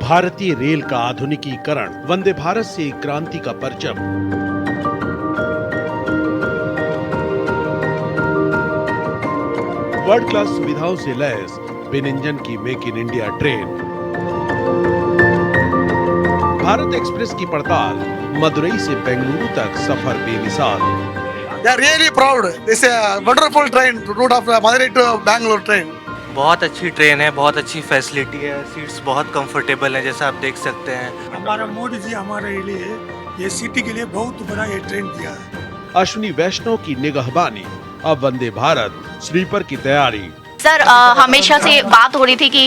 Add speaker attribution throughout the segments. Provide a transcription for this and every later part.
Speaker 1: भारतीय रेल का आधुनिकीकरण, वंदे भारत से एक क्रांति का परचम। वर्ल्ड क्लास सुविधाओं से लैस बिन इंजन की make in India train. Bharat express की पड़ताल, मदुरई से बेंगलुरु तक सफर बेमिसाल।
Speaker 2: They are really proud. This is a wonderful train route of Madurai to Bangalore train.
Speaker 3: बहुत अच्छी ट्रेन है, बहुत अच्छी फैसिलिटी है, सीट्स बहुत कंफर्टेबल हैं जैसा आप देख सकते हैं।
Speaker 4: हमारा मोदी जी हमारे लिए ये सिटी के लिए बहुत बड़ा ये ट्रेन दिया है।
Speaker 1: अश्विनी वैष्णव की निगहबानी, अब वंदे भारत स्लीपर की तैयारी।
Speaker 5: सर, हमेशा से बात हो रही थी कि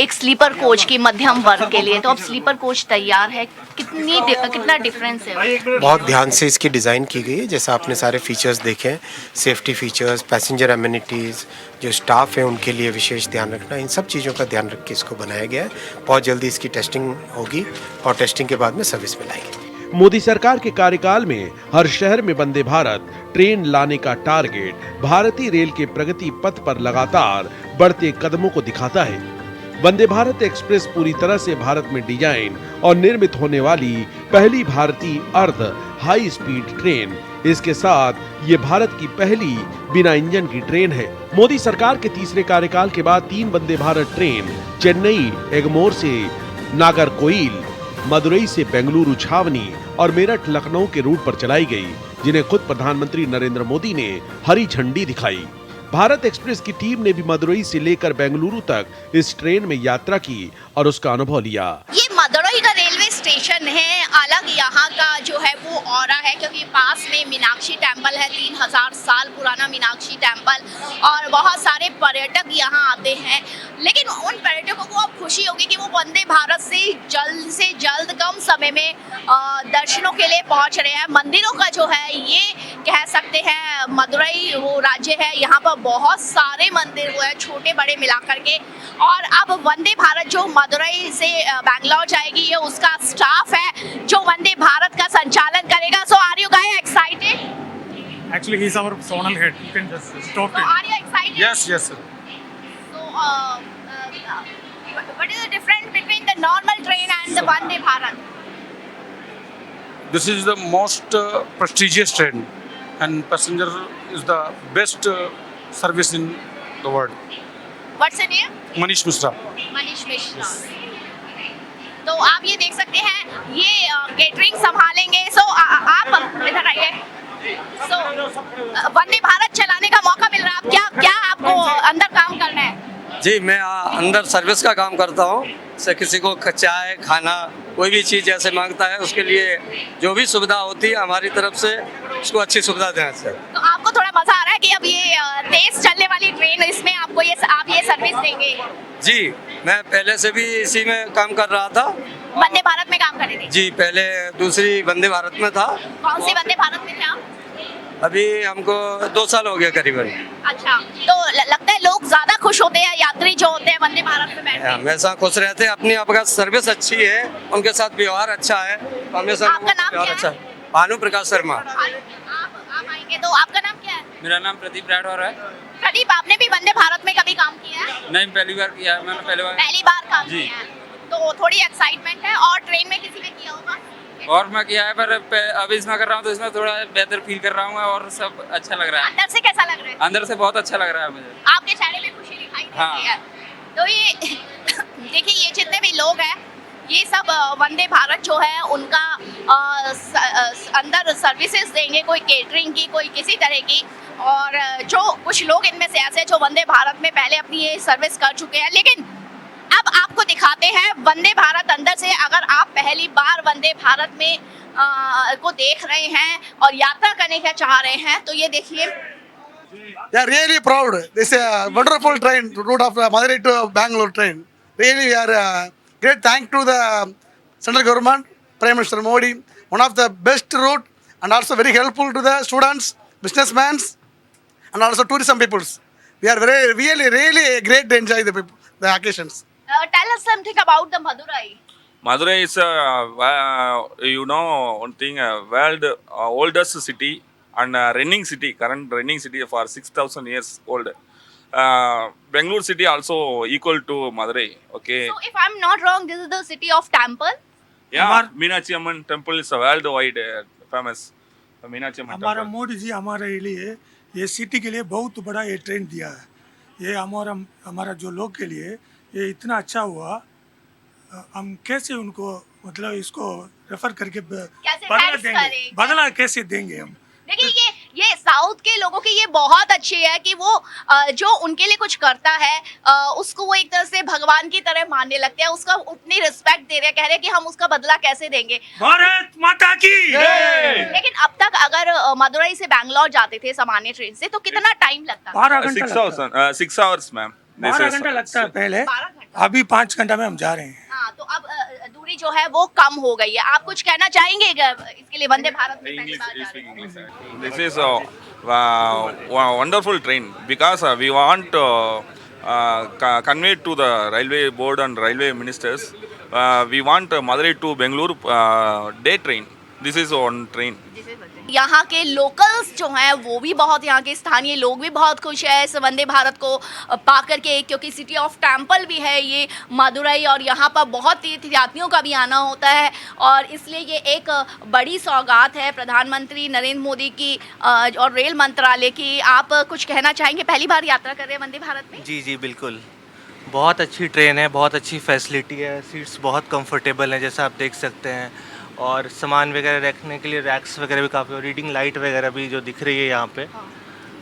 Speaker 5: एक स्लीपर कोच की मध्यम वर्ग के लिए, तो अब स्लीपर कोच तैयार है। कितना डिफरेंस है?
Speaker 6: बहुत ध्यान से इसकी डिज़ाइन की गई है, जैसा आपने सारे फीचर्स देखे हैं, सेफ्टी फीचर्स, पैसेंजर एमिनिटीज़, जो स्टाफ है उनके लिए विशेष ध्यान रखना, इन सब चीज़ों का ध्यान रख के इसको बनाया गया है। बहुत जल्दी इसकी टेस्टिंग होगी और टेस्टिंग के बाद में सर्विस में लाएंगे।
Speaker 1: मोदी सरकार के कार्यकाल में हर शहर में वंदे भारत ट्रेन लाने का टारगेट भारतीय रेल के प्रगति पथ पर लगातार बढ़ते कदमों को दिखाता है। वंदे भारत एक्सप्रेस पूरी तरह से भारत में डिजाइन और निर्मित होने वाली पहली भारतीय अर्ध हाई स्पीड ट्रेन। इसके साथ ये भारत की पहली बिना इंजन की ट्रेन है। मोदी सरकार के तीसरे कार्यकाल के बाद 3 वंदे भारत ट्रेन चेन्नई एगमोर से नागरकोइल, मदुरई से बेंगलुरु छावनी और मेरठ लखनऊ के रूट पर चलाई गई, जिन्हें खुद प्रधानमंत्री नरेंद्र मोदी ने हरी झंडी दिखाई। भारत एक्सप्रेस की टीम ने भी मदुरई से लेकर बेंगलुरु तक इस ट्रेन में यात्रा की और उसका अनुभव लिया।
Speaker 5: ये मदुरई का रेलवे स्टेशन है, अलग यहाँ का जो है वो ऑरा है, क्योंकि पास में मीनाक्षी टेम्पल है, 3000 साल पुराना मीनाक्षी टेम्पल, और बहुत सारे पर्यटक यहाँ आते हैं। लेकिन उन पर्यटकों को अब खुशी होगी कि वो वंदे भारत से जल्द कम समय में दर्शनों के लिए पहुँच रहे हैं। मंदिरों का जो है ये कह सकते हैं मदुरई वो राज्य है, यहाँ पर बहुत सारे मंदिर हुए हैं, छोटे बड़े मिलाकर के। और अब वंदे भारत जो मदुरई से बैंगलोर जाएगी, ये उसका स्टाफ है जो वंदे भारत का संचालन करेगा। So are you guys excited?
Speaker 4: Actually, he's our zonal head. You can just stop
Speaker 5: So
Speaker 4: it.
Speaker 5: are you excited?
Speaker 4: Yes, yes, sir.
Speaker 5: So what is the difference between the normal train and the Vande Bharat?
Speaker 7: This is the most prestigious train, and passenger is the best service in the world.
Speaker 5: What's your name?
Speaker 7: Manish Mishra.
Speaker 5: Manish Mishra. तो आप ये देख सकते हैं, ये catering संभालेंगे। सो आप इधर आइए। सो वंदे भारत चलाने का मौका मिल रहा है, आप क्या आपको अंदर काम करना है?
Speaker 3: जी, मैं अंदर सर्विस का काम करता हूँ। से किसी को चाय खाना कोई भी चीज़ जैसे मांगता है, उसके लिए जो भी सुविधा होती है हमारी तरफ से उसको अच्छी सुविधा देना चाहिए।
Speaker 5: तो आपको थोड़ा मजा आ रहा है कि अब ये तेज चलने वाली ट्रेन, इसमें आपको आप ये सर्विस देंगे?
Speaker 3: जी, मैं पहले से भी इसी में काम कर रहा था।
Speaker 5: वंदे भारत में काम करेंगे?
Speaker 3: जी, पहले दूसरी वंदे भारत में था।
Speaker 5: कौन सी वंदे भारत में थे आप?
Speaker 3: अभी हमको 2 साल हो गया करीबन।
Speaker 5: अच्छा, तो लगता है लोग ज्यादा खुश होते हैं, यात्री जो होते हैं वंदे भारत में बैठते हैं?
Speaker 3: हमेशा खुश रहते हैं, अपनी आपका सर्विस अच्छी है, उनके साथ व्यवहार अच्छा है, हमेशा
Speaker 5: आपका नाम
Speaker 3: व्यवहार
Speaker 5: क्या
Speaker 3: अच्छा
Speaker 5: है?
Speaker 3: है। भानु प्रकाश शर्मा।
Speaker 5: आप आएंगे, तो आपका नाम क्या है?
Speaker 8: मेरा नाम प्रदीप राठौर है।
Speaker 5: प्रदीप, आपने भी वंदे भारत में कभी काम किया है?
Speaker 8: नहीं, पहली बार किया है मैंने।
Speaker 5: पहली बार काम
Speaker 8: जी।
Speaker 5: किया है, तो थोड़ी एक्साइटमेंट है। और ट्रेन में किसी ने किया होगा?
Speaker 8: और मैं किया है, पर अभी इसमें कर रहा हूँ तो इसमें थोड़ा बेहतर फील कर रहा हूँ और सब अच्छा लग रहा है।
Speaker 5: अंदर से कैसा लग रहा है?
Speaker 8: अंदर से बहुत अच्छा लग रहा है मुझे।
Speaker 5: आपके चेहरे में खुशी दिखाई देती
Speaker 8: हाँ।
Speaker 5: है। तो ये देखिए, ये जितने भी लोग हैं, ये सब वंदे भारत जो है उनका अंदर सर्विसेज देंगे, कोई केटरिंग की, कोई किसी तरह की। और जो कुछ लोग इनमें से ऐसे जो वंदे भारत में पहले अपनी ये सर्विस कर चुके हैं, लेकिन अब आपको दिखाते हैं वंदे भारत अंदर से। अगर आप पहली बार वंदे भारत में को देख रहे हैं और यात्रा करने का चाह रहे हैं, तो ये देखिए।
Speaker 2: They are really proud. This is a wonderful train route of Madurai to Bangalore train. Really, we are great thank to the central government, Prime Minister Modi, one of the best route and also very helpful to the students, businessmen, and also tourism peoples. We are really great to enjoy the occasions.
Speaker 5: Tell us something about the Madurai.
Speaker 9: Madurai is, one thing, world oldest city and running city, current running city for 6,000 years old. Bangalore city also equal to Madurai. Okay.
Speaker 5: So if I'm not wrong, this is the city of temple.
Speaker 9: Yeah, Meenakshi Amman temple is a worldwide famous. Meenakshi Amman
Speaker 4: हमारा
Speaker 9: temple.
Speaker 4: Modi ji हमारे लिए ये city के लिए बहुत बड़ा ये train दिया है। ये हमारा हमारा जो लोग के लिए ये इतना अच्छा हुआ। हम कैसे उनको मतलब इसको रेफर करके बदला
Speaker 5: thanks
Speaker 4: देंगे,
Speaker 5: करें?
Speaker 4: बदला कैसे देंगे हम?
Speaker 5: देखिए ये साउथ के लोगों की ये बहुत अच्छी है कि वो जो उनके लिए कुछ करता है उसको वो एक तरह से भगवान की तरह मानने लगते हैं, उसका उतनी रिस्पेक्ट दे रहे हैं, कह रहे हैं कि हम उसका बदला कैसे देंगे।
Speaker 4: भारत माता की।
Speaker 5: लेकिन अब तक अगर मदुरई से बैंगलोर जाते थे सामान्य ट्रेन से तो कितना टाइम लगता था?
Speaker 4: 12 घंटा
Speaker 9: 6
Speaker 4: लगता है।
Speaker 9: hours, 6 hours, ma'am. This
Speaker 4: 12
Speaker 9: is-
Speaker 4: घंटा लगता है पहले,
Speaker 5: 12 घंटा।
Speaker 4: अभी 5 घंटा में हम जा रहे हैं।
Speaker 5: हाँ, तो अब दूरी जो है वो कम हो गई है। आप कुछ कहना चाहेंगे इसके लिए? वंदे भारत में पहली
Speaker 9: English,
Speaker 5: बार
Speaker 9: you
Speaker 5: जा
Speaker 9: speak
Speaker 5: रहे हैं।
Speaker 9: English. This is a wonderful train because we want convey to the railway board and railway ministers. We want Madurai to Bangalore day train. This is one train.
Speaker 5: यहाँ के locals जो हैं वो भी बहुत, यहाँ के स्थानीय लोग भी बहुत खुश है इस वंदे भारत को पा करके, क्योंकि सिटी ऑफ टेम्पल भी है ये मदुरई और यहाँ पर बहुत तीर्थयात्रियों का भी आना होता है और इसलिए ये एक बड़ी सौगात है प्रधानमंत्री नरेंद्र मोदी की और रेल मंत्रालय की। आप कुछ कहना चाहेंगे? पहली बार यात्रा कर रहे हैं वंदे भारत में?
Speaker 10: जी बिल्कुल, बहुत अच्छी ट्रेन है, बहुत अच्छी फैसिलिटी है, सीट्स बहुत कंफर्टेबल हैं जैसा आप देख सकते हैं और सामान वगैरह रखने के लिए रैक्स वगैरह भी काफ़ी, और रीडिंग लाइट वगैरह भी जो दिख रही है यहाँ पे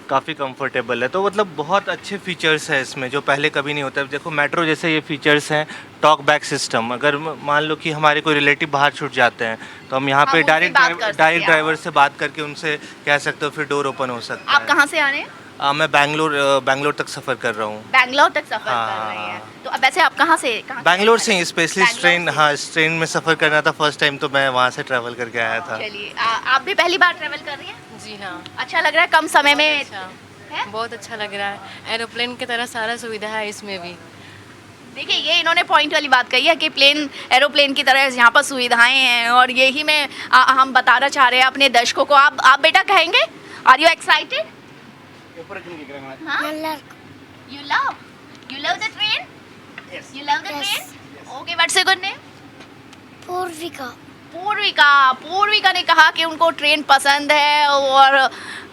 Speaker 10: काफ़ी कंफर्टेबल है। तो मतलब बहुत अच्छे फीचर्स हैं इसमें जो पहले कभी नहीं होता। देखो मेट्रो जैसे ये फीचर्स हैं, टॉक बैक सिस्टम, अगर मान लो कि हमारे कोई रिलेटिव बाहर छूट जाते हैं तो हम यहाँ पे डायरेक्ट ड्राइवर से बात करके उनसे कह सकते हो, फिर डोर ओपन हो सकता है।
Speaker 5: आप कहाँ से आ रहे हैं?
Speaker 10: मैं बैंगलोर तक सफ़र कर रहा हूँ।
Speaker 5: बैंगलोर तक सफ़र कर रहे हैं, तो अब वैसे आप कहाँ से?
Speaker 10: बैंगलोर से स्पेशली ट्रेन, हाँ इस ट्रेन में सफ़र करना था फर्स्ट टाइम, तो मैं वहाँ से ट्रैवल करके आया था।
Speaker 5: चलिए, आप भी पहली बार ट्रैवल कर रही हैं?
Speaker 11: जी हाँ।
Speaker 5: अच्छा लग रहा है कम समय में?
Speaker 11: अच्छा, बहुत अच्छा लग रहा है। एरोप्लेन की तरह सारा सुविधा है इसमें भी।
Speaker 5: देखिए ये इन्होंने पॉइंट वाली बात कही है कि एरोप्लेन की तरह यहाँ पर सुविधाएं हैं और यही में हम बताना चाह रहे हैं अपने दर्शकों को। आप बेटा कहेंगे, are you excited? You love the train? Yes. You love the train? Okay, what's your good name? Poorvika ने कहा कि उनको ट्रेन पसंद है और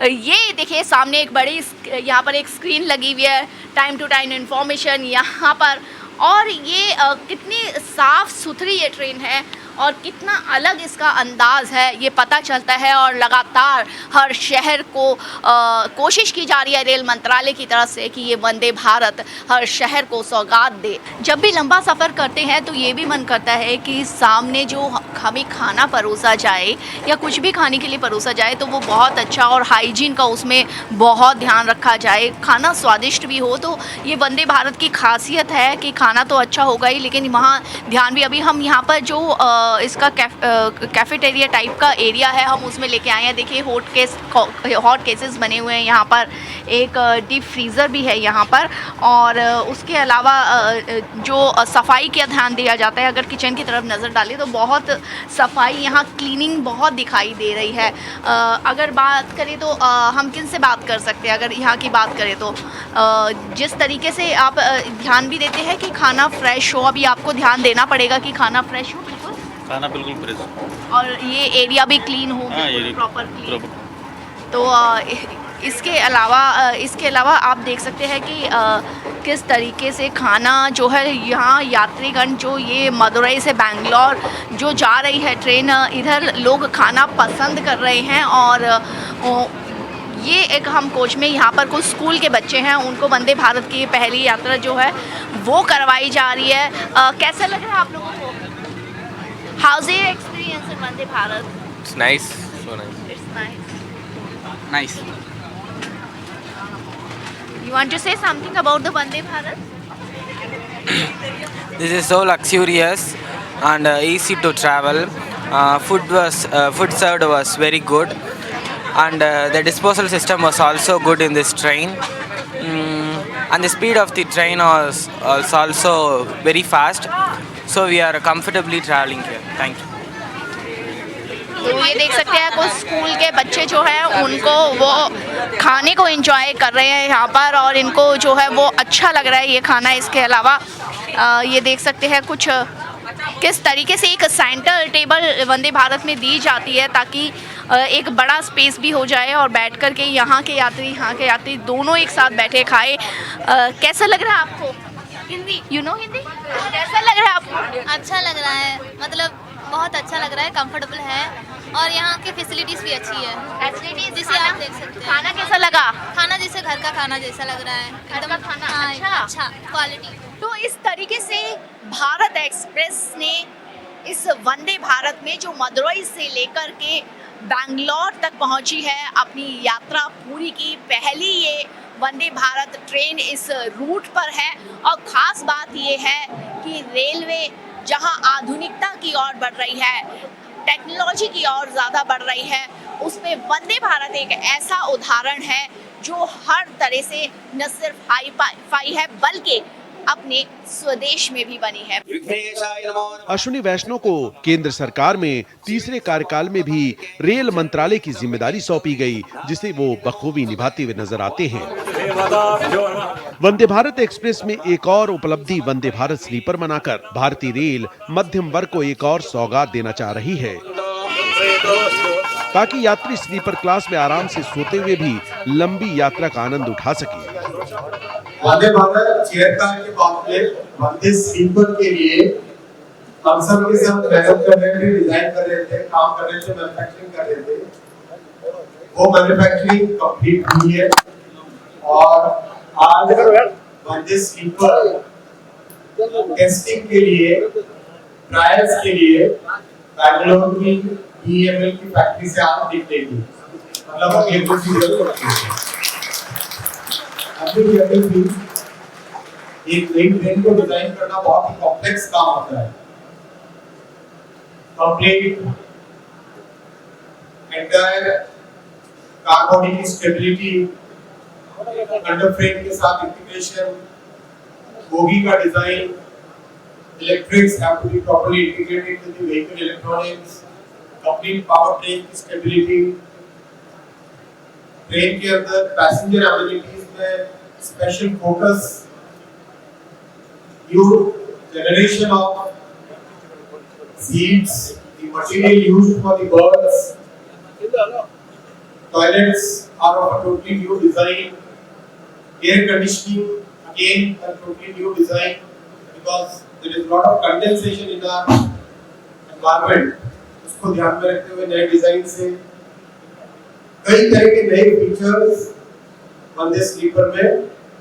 Speaker 5: ये देखिए सामने एक बड़ी यहाँ पर एक स्क्रीन लगी हुई है, टाइम टू टाइम इंफॉर्मेशन यहाँ पर, और ये कितनी साफ़ सुथरी ये ट्रेन है और कितना अलग इसका अंदाज़ है ये पता चलता है। और लगातार हर शहर को कोशिश की जा रही है रेल मंत्रालय की तरफ से कि ये वंदे भारत हर शहर को सौगात दे। जब भी लंबा सफ़र करते हैं तो ये भी मन करता है कि सामने जो हमें खाना परोसा जाए या कुछ भी खाने के लिए परोसा जाए तो वो बहुत अच्छा और हाइजीन का उसमें बहुत ध्यान रखा जाए, खाना स्वादिष्ट भी हो। तो ये वंदे भारत की खासियत है कि खाना तो अच्छा होगा ही, लेकिन वहाँ ध्यान भी। अभी हम यहाँ पर जो इसका कैफेटेरिया टाइप का एरिया है हम उसमें लेके आए हैं। देखिए हॉट केसेस बने हुए हैं यहाँ पर, एक डीप फ्रीज़र भी है यहाँ पर, और उसके अलावा जो सफाई का ध्यान दिया जाता है। अगर किचन की तरफ नज़र डालें तो बहुत सफाई, यहाँ क्लीनिंग बहुत दिखाई दे रही है। अगर बात करें तो हम किन से बात कर सकते हैं? अगर यहाँ की बात करें तो जिस तरीके से आप ध्यान भी देते हैं कि खाना फ्रेश हो, अभी आपको ध्यान देना पड़ेगा कि खाना फ्रेश हो। बिल्कुल
Speaker 12: खाना बिल्कुल फ्रेश
Speaker 5: और ये एरिया भी क्लीन हो, प्रॉपर क्लीन। तो इसके अलावा आप देख सकते हैं कि किस तरीके से खाना जो है यहाँ यात्रीगण जो ये मदुरई से बैंगलोर जो जा रही है ट्रेन, इधर लोग खाना पसंद कर रहे हैं। और ये एक हम कोच में यहाँ पर कुछ स्कूल के बच्चे हैं, उनको वंदे भारत की पहली यात्रा जो है वो करवाई जा रही है। कैसा लग रहा है आप लोगों को? How's your experience in Vande Bharat?
Speaker 12: It's nice, so nice.
Speaker 5: It's nice.
Speaker 12: Nice.
Speaker 5: You want to say something about the Vande Bharat?
Speaker 13: This is so luxurious and easy to travel. Food served was very good, and the disposal system was also good in this train. And the speed of the train was also very fast. So we are comfortably traveling here. Thank you.
Speaker 5: तो ये देख सकते हैं कुछ school के बच्चे जो हैं उनको वो खाने को एंजॉय कर रहे हैं यहाँ पर, और इनको जो है वो अच्छा लग रहा है ये खाना। इसके अलावा ये देख सकते हैं कुछ किस तरीके से एक सेंटर टेबल वंदे भारत में दी जाती है ताकि एक बड़ा स्पेस भी हो जाए और बैठ कर के यहाँ के यात्री दोनों एक साथ बैठे खाए। कैसा लग रहा है आपको? हिंदी हिंदी कैसा लग रहा है आपको?
Speaker 11: अच्छा लग रहा है, मतलब बहुत अच्छा लग रहा है, कंफर्टेबल है और यहाँ की फैसिलिटीज़ भी अच्छी है।
Speaker 5: फैसिलिटीज
Speaker 11: जिसे आप देख सकते हैं।
Speaker 5: खाना कैसा लगा?
Speaker 11: खाना जैसे घर का खाना जैसा लग रहा है,
Speaker 5: घर का खाना
Speaker 11: हाँ, अच्छा क्वालिटी।
Speaker 5: तो इस तरीके से भारत एक्सप्रेस ने इस वंदे भारत में जो मदुरई से लेकर के बैंगलोर तक पहुंची है, अपनी यात्रा पूरी की। पहली ये वंदे भारत ट्रेन इस रूट पर है और ख़ास बात ये है कि रेलवे जहां आधुनिकता की ओर बढ़ रही है, टेक्नोलॉजी की ओर ज़्यादा बढ़ रही है, उसमें वंदे भारत एक ऐसा उदाहरण है जो हर तरह से न सिर्फ हाई फाई है बल्कि अपने स्वदेश में भी बनी है।
Speaker 1: अश्विनी वैष्णव को केंद्र सरकार में तीसरे कार्यकाल में भी रेल मंत्रालय की जिम्मेदारी सौंपी गई, जिसे वो बखूबी निभाते हुए नजर आते हैं। वंदे भारत एक्सप्रेस में एक और उपलब्धि वंदे भारत स्लीपर बनाकर भारतीय रेल मध्यम वर्ग को एक और सौगात देना चाह रही है, ताकि यात्री स्लीपर क्लास में आराम से सोते हुए भी लंबी यात्रा का आनंद उठा सके।
Speaker 6: वंदे भारत चेयर कार के मामले वंदे स्लीपर के लिए हम सब के साथ मेहनत कर रहे थे, डिजाइन कर रहे थे, काम कर रहे थे, मैन्युफैक्चरिंग कर रहे थे। वो मैन्युफैक्चरिंग कंप्लीट हुई है और आज वंदे स्लीपर टेस्टिंग के लिए, ट्रायल्स के लिए बैंगलोर की EML की फैक्ट्री से आप निकलेगी। मतलब अगले कुछ दिनों में एक नई ट्रेन को डिजाइन करना बहुत ही कॉम्प्लेक्स काम होता है। कंप्लीट एंटायर कार बॉडी की स्टेबिलिटी, अंडर फ्रेम के साथ इंटीग्रेशन, बोगी का design, electrics have to be properly integrated with the vehicle electronics, complete power train की स्टेबिलिटी, ट्रेन के अंदर पैसेंजर एमिनिटीज में special focus, new generation of seats, the material used for the birds, toilets are of a totally new design, air conditioning again a totally new design because there is a lot of condensation in our environment. उसको ध्यान में रखते हुए नए design से कई तरह के नए फीचर्स वंदे स्लीपर में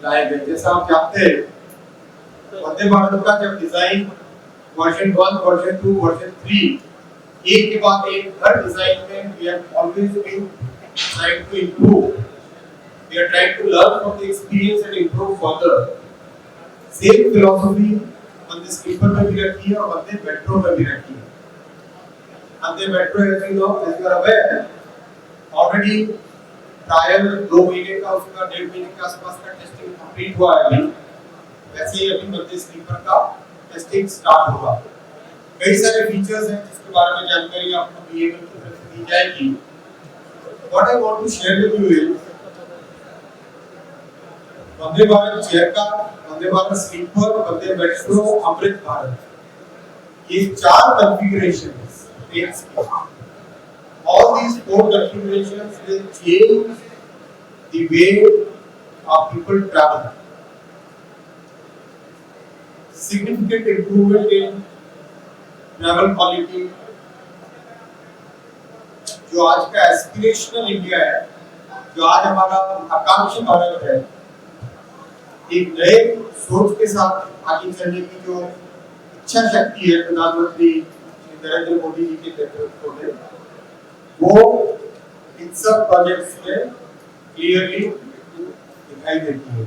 Speaker 6: लाए गए। जैसा आप जानते हैं वंदे भारत का जब डिजाइन वर्जन 1, वर्जन 2, वर्जन 3 एक के बाद एक हर डिजाइन में we have always been trying to improve. We are trying to learn from the experience and improve further. Same philosophy Vande sleeper में भी रखी है और वंदे मेट्रो में भी रखी है। Vande metro as you know, as you are aware, already trial 2 महीने का, उसका 1.5 महीने के आसपास का टेस्टिंग कंप्लीट हुआ है। वैसे ही अभी वंदे स्लीपर का टेस्टिंग स्टार्ट होगा। कई सारे फीचर्स हैं जिसके बारे में जानकारी आपको BML की तरफ से दी जाएगी। What I want to share with you is Vande Bharat chair car, Vande Bharat sleeper, Vande metro, Amrit Bharat, ये 4 कॉन्फ़िगरेशंस ट्रेन्स की। All these 4 configurations will change the way our people travel. Significant improvement in travel quality. जो आज का एस्पिरेशनल इंडिया है, जो आज हमारा आकांक्षी भारत है, एक नए सोच के साथ आगे चलने की जो इच्छा शक्ति है प्रधानमंत्री नरेंद्र मोदी जी के नेतृत्व में, वो इन सब प्रोजेक्ट्स में क्लियरली दिखाई देती है।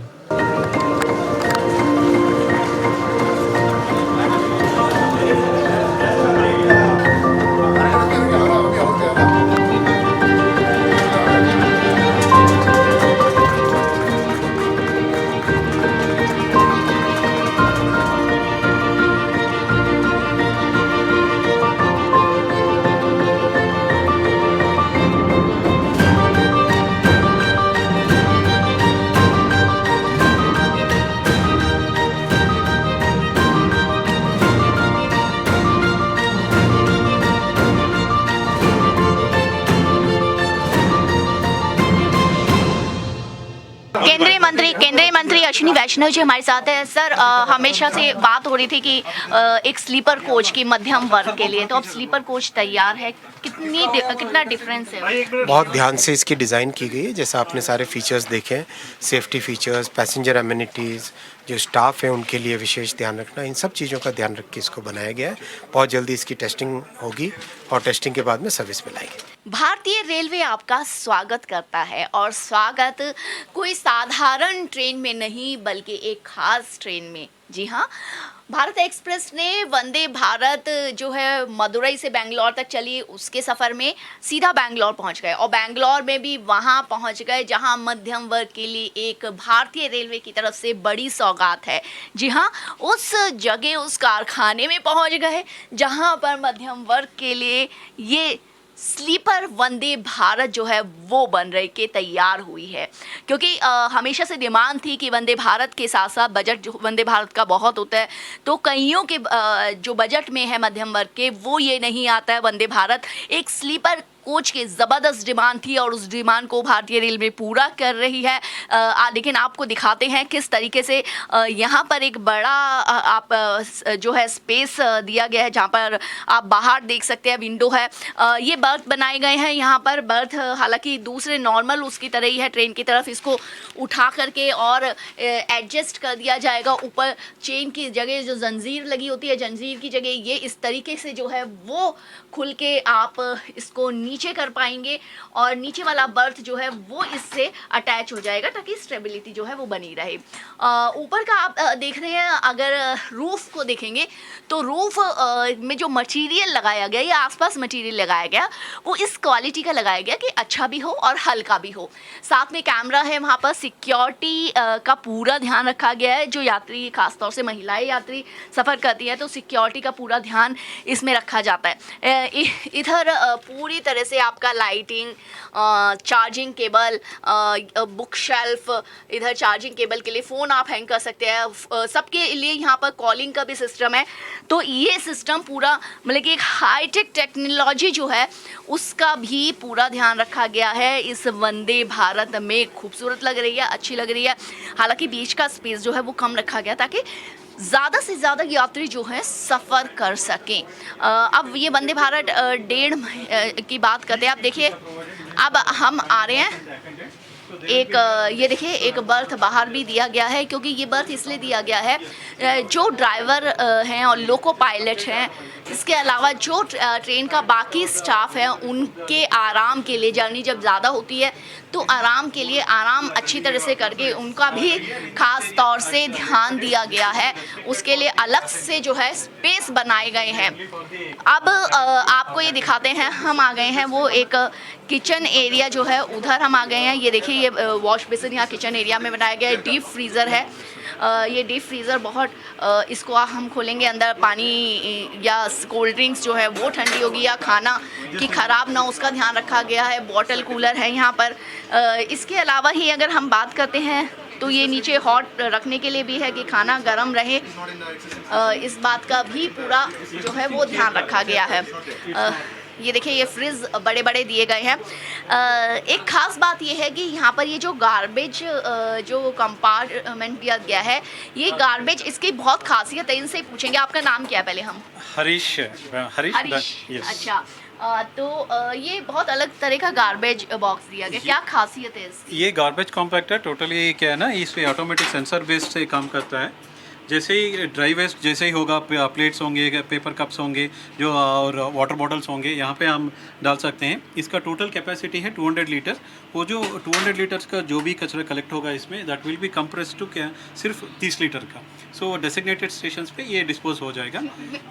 Speaker 5: केंद्रीय मंत्री अश्विनी वैष्णव जी हमारे साथ है। सर, हमेशा से बात हो रही थी कि एक स्लीपर कोच की मध्यम वर्ग के लिए, तो अब स्लीपर कोच तैयार है, कितना डिफरेंस है?
Speaker 6: बहुत ध्यान से इसकी डिज़ाइन की गई है। जैसा आपने सारे फीचर्स देखे हैं, सेफ्टी फीचर्स, पैसेंजर एमिनिटीज़, जो स्टाफ है उनके लिए विशेष ध्यान रखना, इन सब चीज़ों का ध्यान रख के इसको बनाया गया है। बहुत जल्दी इसकी टेस्टिंग होगी और टेस्टिंग के बाद में सर्विस में लाएंगे।
Speaker 5: भारतीय रेलवे आपका स्वागत करता है, और स्वागत कोई साधारण ट्रेन में नहीं बल्कि एक खास ट्रेन में। जी हाँ, भारत एक्सप्रेस ने वंदे भारत जो है मदुरई से बेंगलोर तक चली, उसके सफ़र में सीधा बेंगलोर पहुंच गए, और बेंगलोर में भी वहां पहुंच गए जहां मध्यम वर्ग के लिए एक भारतीय रेलवे की तरफ से बड़ी सौगात है। जी हाँ, उस जगह, उस कारखाने में पहुंच गए जहां पर मध्यम वर्ग के लिए ये स्लीपर वंदे भारत जो है वो बन रही के तैयार हुई है, क्योंकि हमेशा से डिमांड थी कि वंदे भारत के साथ साथ बजट जो वंदे भारत का बहुत होता है, तो कईयों के जो बजट में है मध्यम वर्ग के, वो ये नहीं आता है वंदे भारत। एक स्लीपर कोच की ज़बरदस्त डिमांड थी और उस डिमांड को भारतीय रेलवे पूरा कर रही है। लेकिन आपको दिखाते हैं किस तरीके से यहाँ पर एक बड़ा जो है स्पेस दिया गया है, जहाँ पर आप बाहर देख सकते हैं, विंडो है। ये बर्थ बनाए गए हैं यहाँ पर। बर्थ हालांकि दूसरे नॉर्मल उसकी तरह ही है ट्रेन की तरफ, इसको उठा करके और एडजस्ट कर दिया जाएगा। ऊपर चेन की जगह जो जंजीर लगी होती है, जंजीर की जगह ये इस तरीके से जो है वो खुल के आप इसको नीचे कर पाएंगे, और नीचे वाला बर्थ जो है वो इससे अटैच हो जाएगा ताकि स्टेबिलिटी जो है वो बनी रहे। ऊपर का आप देख रहे हैं, अगर रूफ को देखेंगे तो रूफ में जो मटेरियल लगाया गया या आसपास मटेरियल लगाया गया वो इस क्वालिटी का लगाया गया कि अच्छा भी हो और हल्का भी हो। साथ में कैमरा है, वहाँ पर सिक्योरिटी का पूरा ध्यान रखा गया है। जो यात्री, खासतौर से महिलाएं यात्री सफ़र करती हैं तो सिक्योरिटी का पूरा ध्यान इसमें रखा जाता है। इधर पूरी तरह से आपका lighting, charging cable, book shelf, इधर चार्जिंग केबल के लिए फ़ोन आप हैंग कर सकते हैं, सबके लिए यहाँ पर कॉलिंग का भी सिस्टम है। तो ये सिस्टम पूरा मतलब कि एक हाईटेक टेक्नोलॉजी जो है उसका भी पूरा ध्यान रखा गया है। इस वंदे भारत में खूबसूरत लग रही है, अच्छी लग रही है। हालांकि बीच का स्पेस जो है वो कम रखा गया ताकि ज़्यादा से ज़्यादा यात्री जो है सफ़र कर सकें। अब ये वंदे भारत 1.5 की बात करते हैं। आप देखिए, अब हम आ रहे हैं, एक ये देखिए एक बर्थ बाहर भी दिया गया है, क्योंकि ये बर्थ इसलिए दिया गया है जो ड्राइवर हैं और लोको पायलट हैं, इसके अलावा जो ट्रेन का बाकी स्टाफ है उनके आराम के लिए, जर्नी जब ज़्यादा होती है तो आराम के लिए, आराम अच्छी तरह से करके उनका भी ख़ास तौर से ध्यान दिया गया है। उसके लिए अलग से जो है स्पेस बनाए गए हैं। अब आपको ये दिखाते हैं, हम आ गए हैं वो एक किचन एरिया जो है उधर हम आ गए हैं। ये देखिए, ये वॉश बेसिन यहाँ किचन एरिया में बनाया गया है। डीप फ्रीज़र है, ये डीप फ्रीज़र बहुत इसको हम खोलेंगे, अंदर पानी या कोल्ड ड्रिंक्स जो है वो ठंडी होगी या खाना कि ख़राब ना, उसका ध्यान रखा गया है। बॉटल कूलर है यहाँ पर। इसके अलावा ही अगर हम बात करते हैं तो ये नीचे हॉट रखने के लिए भी है कि खाना गर्म रहे, इस बात का भी पूरा जो है वो ध्यान रखा गया है। ये देखिए, ये फ्रिज बड़े बड़े दिए गए हैं। एक ख़ास बात ये है कि यहाँ पर ये जो गार्बेज जो कंपार्टमेंट दिया गया है, ये गार्बेज, इसकी बहुत खासियत है। इनसे पूछेंगे, आपका नाम क्या है पहले हम?
Speaker 14: हरीश।
Speaker 5: yes. अच्छा, तो ये बहुत अलग तरह का गार्बेज बॉक्स दिया गया, क्या खासियत है इसकी?
Speaker 14: ये गार्बेज कॉम्पैक्ट है। टोटली क्या है ना, इसमें ऑटोमेटिक सेंसर बेस्ड से काम करता है। जैसे ही ड्राई वेस्ट जैसे ही होगा, प्लेट्स होंगे, पेपर कप्स होंगे जो, और वाटर बॉटल्स होंगे, यहाँ पे हम डाल सकते हैं। इसका टोटल कैपेसिटी है 200 लीटर। वो जो 200 लीटर्स का जो भी कचरा कलेक्ट होगा इसमें, that will be compress to क्या, सिर्फ 30 लीटर का। सो डेसिग्नेटेड स्टेशंस पे ये डिस्पोज हो जाएगा।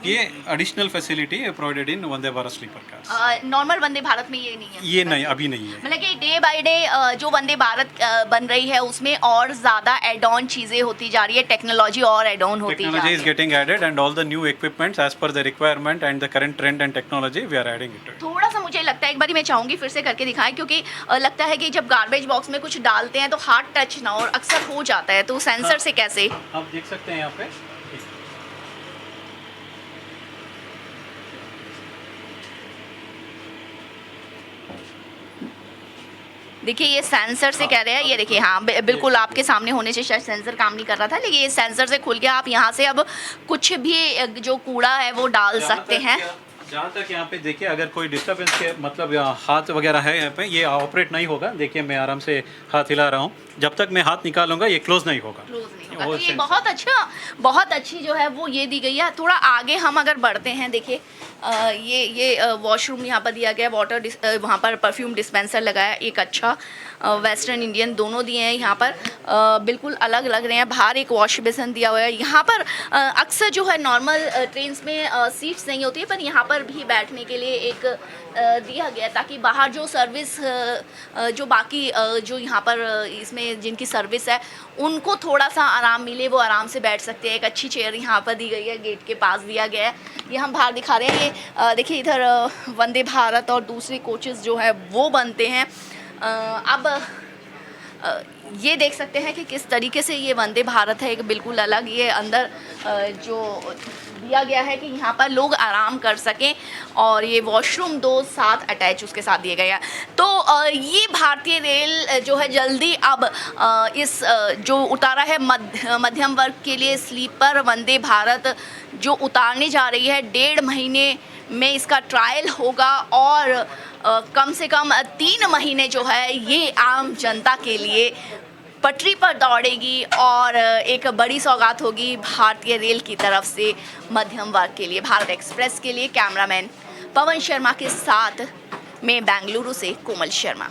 Speaker 14: ये एडिशनल फैसिलिटी है provided in Vande Bharat sleeper cars.
Speaker 5: Normal Vande Bharat में ये नहीं है?
Speaker 14: ये नहीं, अभी नहीं है।
Speaker 5: मतलब कि डे बाय डे जो वंदे भारत बन रही है उसमें और ज़्यादा एड ऑन चीज़ें होती जा रही है, टेक्नोलॉजी और add on होती जा रही है।
Speaker 14: Technology is getting added and all the new equipments as per the requirement and the current trend and technology we are adding it.
Speaker 5: थोड़ा सा मुझे लगता है, एक बारी मैं चाहूँगी फिर से करके दिखाएं, क्योंकि लगता है कि जब गार्बेज बॉक्स में कुछ डालते हैं तो हाथ टच ना, और अक्सर हो जाता है, तो सेंसर से कैसे?
Speaker 14: आप देख सकते हैं यहाँ पे।
Speaker 5: देखिए ये सेंसर से कह रहे हैं, ये देखिए हाँ बिल्कुल आपके सामने होने से शायद सेंसर काम नहीं कर रहा था, लेकिन ये सेंसर से खुल गया। आप यहाँ से अब कुछ भी जो कूड़ा है वो डाल सकते हैं।
Speaker 14: जहाँ तक यहाँ पे देखिए, अगर कोई डिस्टर्बेंस के मतलब हाथ वगैरह है यहाँ पे, ये ऑपरेट नहीं होगा। देखिए मैं आराम से हाथ हिला रहा हूँ, जब तक मैं हाथ निकालूंगा ये क्लोज नहीं होगा।
Speaker 5: तो ये बहुत अच्छी जो है वो ये दी गई है। थोड़ा आगे हम अगर बढ़ते हैं, देखिए ये वॉशरूम यहाँ पर दिया गया, वाटर वहाँ पर परफ्यूम डिस्पेंसर लगाया, एक अच्छा वेस्टर्न इंडियन दोनों दिए हैं यहाँ पर, बिल्कुल अलग लग रहे हैं। बाहर एक वॉश बेसिन दिया हुआ है। यहाँ पर अक्सर जो है नॉर्मल ट्रेन्स में सीट्स नहीं होती है, पर यहाँ पर भी बैठने के लिए एक दिया गया, ताकि बाहर जो सर्विस जो बाकी जो यहाँ पर इसमें जिनकी सर्विस है उनको थोड़ा सा आराम मिले, वो आराम से बैठ सकते हैं। एक अच्छी चेयर यहाँ पर दी गई है, गेट के पास दिया गया है। ये हम बाहर दिखा रहे हैं। ये देखिए इधर वंदे भारत और दूसरे कोचेस जो है वो बनते हैं। अब ये देख सकते हैं कि किस तरीके से ये वंदे भारत है, एक बिल्कुल अलग। ये अंदर जो दिया गया है कि यहाँ पर लोग आराम कर सकें, और ये वॉशरूम 2 साथ अटैच उसके साथ दिए गए हैं। तो ये भारतीय रेल जो है जल्दी अब इस जो उतारा है मध्यम वर्ग के लिए स्लीपर वंदे भारत जो उतारने जा रही है, 1.5 महीने में इसका ट्रायल होगा, और कम से कम 3 महीने जो है ये आम जनता के लिए पटरी पर दौड़ेगी, और एक बड़ी सौगात होगी भारतीय रेल की तरफ से मध्यम वर्ग के लिए। भारत एक्सप्रेस के लिए कैमरामैन पवन शर्मा के साथ मैं बेंगलुरु से कोमल शर्मा।